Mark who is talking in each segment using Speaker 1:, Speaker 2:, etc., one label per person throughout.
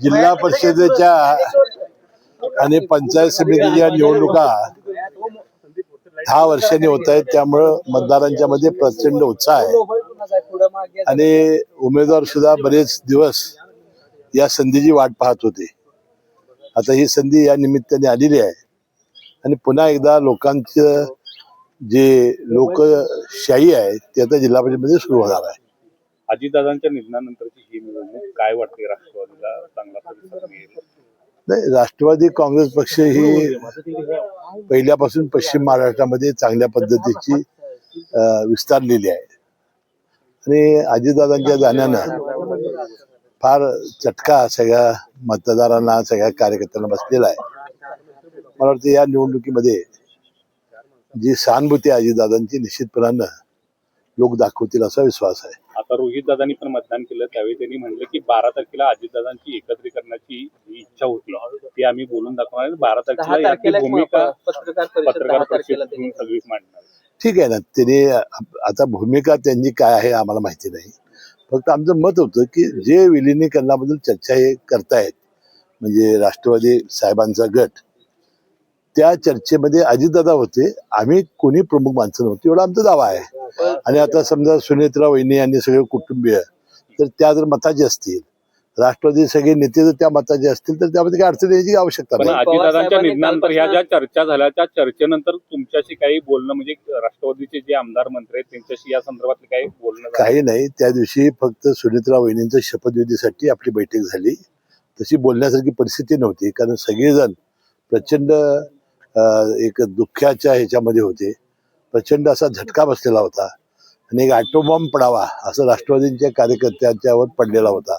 Speaker 1: जिल्हा परिषदेच्या आणि पंचायत समितीच्या निवडणुका 10 वर्षांनी होत आहेत, त्यामुळं मतदारांच्या मध्ये प्रचंड उत्साह आहे आणि उमेदवार सुद्धा बरेच दिवस या संधीची वाट पाहत होते. आता ही संधी या निमित्ताने आलेली आहे आणि पुन्हा एकदा लोकांचं जे लोकशाही आहे ते आता जिल्हा परिषदेमध्ये सुरू होणार आहे.
Speaker 2: अजितदादांच्या निधनानंतरची ही निवडणूक काय वाटते? राष्ट्रवादीला चांगला प्रतिसाद मिळेल?
Speaker 1: नाही, राष्ट्रवादी काँग्रेस पक्ष ही पहिल्यापासून पश्चिम महाराष्ट्रामध्ये चांगल्या पद्धतीची विस्तारलेली आहे आणि अजितदादांच्या जाण्यानं फार चटका सगळ्या मतदारांना, सगळ्या कार्यकर्त्यांना बसलेला आहे. मला वाटतं या निवडणुकीमध्ये जी सहानुभूती आहे अजितदादांची निश्चितपणानं लोक दाखवतील असा विश्वास आहे.
Speaker 2: आता रोहितदादांनी पण मतदान केलं, त्यावेळी त्यांनी म्हणलं की 12 तारखेला अजितदादांची एकत्रीकरणाची इच्छा होती, ती आम्ही बोलून दाखवणार. 12 तारखेला याची भूमिका पत्रकार परिषदेतून सगळीच मांडणार.
Speaker 1: ठीक आहे ना, त्याने आता भूमिका त्यांची काय आहे आम्हाला माहिती नाही. फक्त आमचं मत होतं की जे विलिनीकरणाबद्दल चर्चा हे करतायत म्हणजे राष्ट्रवादी साहेबांचा गट, त्या चर्चेमध्ये अजितदादा होते, आम्ही कोणी प्रमुख माणसं नव्हती, एवढा आमचा दावा आहे. आणि आता समजा सुनेत्रा वहिनी यांनी सगळे कुटुंबीय तर त्या जर मताचे असतील, राष्ट्रवादी सगळे नेते जर त्या मताचे असतील तर त्यामध्ये काही अडचण यायची आवश्यकता नाही.
Speaker 2: अजितदादांच्या निधनानंतर ह्या ज्या चर्चा झाल्या त्या चर्चेनंतर तुमच्याशी काही बोलणं, म्हणजे राष्ट्रवादीचे जे आमदार मंत्री आहेत त्यांच्याशी या संदर्भात काही बोलणं? काही
Speaker 1: नाही, त्या दिवशी फक्त सुनेत्रा वहिनींच्या शपथविधीसाठी आपली बैठक झाली. तशी बोलण्यासारखी परिस्थिती नव्हती, कारण सगळेजण प्रचंड एक दुःखाच्या ह्याच्यामध्ये होते. प्रचंड असा झटका बसलेला होता आणि एक ॲटोबॉम्ब पडावा असं राष्ट्रवादींच्या कार्यकर्त्यांच्यावर पडलेला होता,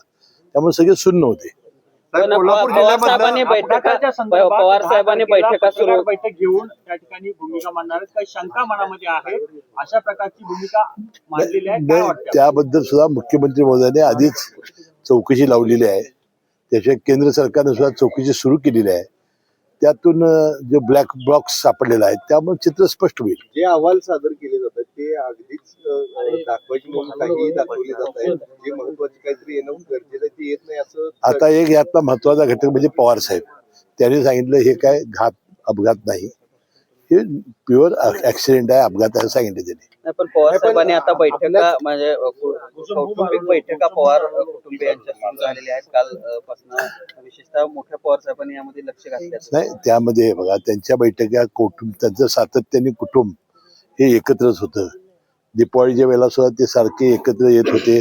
Speaker 1: त्यामुळे सगळे सुन्न होते.
Speaker 3: पवार साहेबांनी बैठक घेऊन त्या ठिकाणी भूमिका मांडणार, काही शंका मनामध्ये आहे, अशा प्रकारची भूमिका मांडलेली आहे.
Speaker 1: त्याबद्दल सुद्धा मुख्यमंत्री महोदयाने आधीच चौकशी लावलेली आहे. त्याशिवाय केंद्र सरकारने सुद्धा चौकशी सुरू केलेली आहे. त्यातून जो ब्लॅक बॉक्स सापडलेला आहे त्यामुळे चित्र स्पष्ट होईल.
Speaker 4: जे अहवाल सादर केले जातात ते अगदीच दाखवायची म्हणून काही दाखवले जात आहेत, जे महत्वाचे काहीतरी येणं गरजेचं ते येत नाही असं.
Speaker 1: आता एक यातला महत्वाचा घटक म्हणजे पवार साहेब, त्यांनी सांगितलं हे काय अपघात नाही, हे प्युअर ऍक्सिडेंट आहे, अपघात आहे सांगितलं त्यांनी.
Speaker 3: पण पवार साहेबांनी आता बैठका म्हणजे कौटुंबिक बैठका पवार कुटुंबियांच्या सुरू झालेल्या आहेत कालपासून, विशेषतः मोठ्या पवार साहेबांनी यामध्ये लक्ष घातल्याचं
Speaker 1: नाही. त्यामध्ये बघा, त्यांच्या बैठका त्यांचं सातत्याने कुटुंब हे एकत्रच होतं. दिपावळीच्या वेळेला सुद्धा ते सारखे एकत्र येत होते.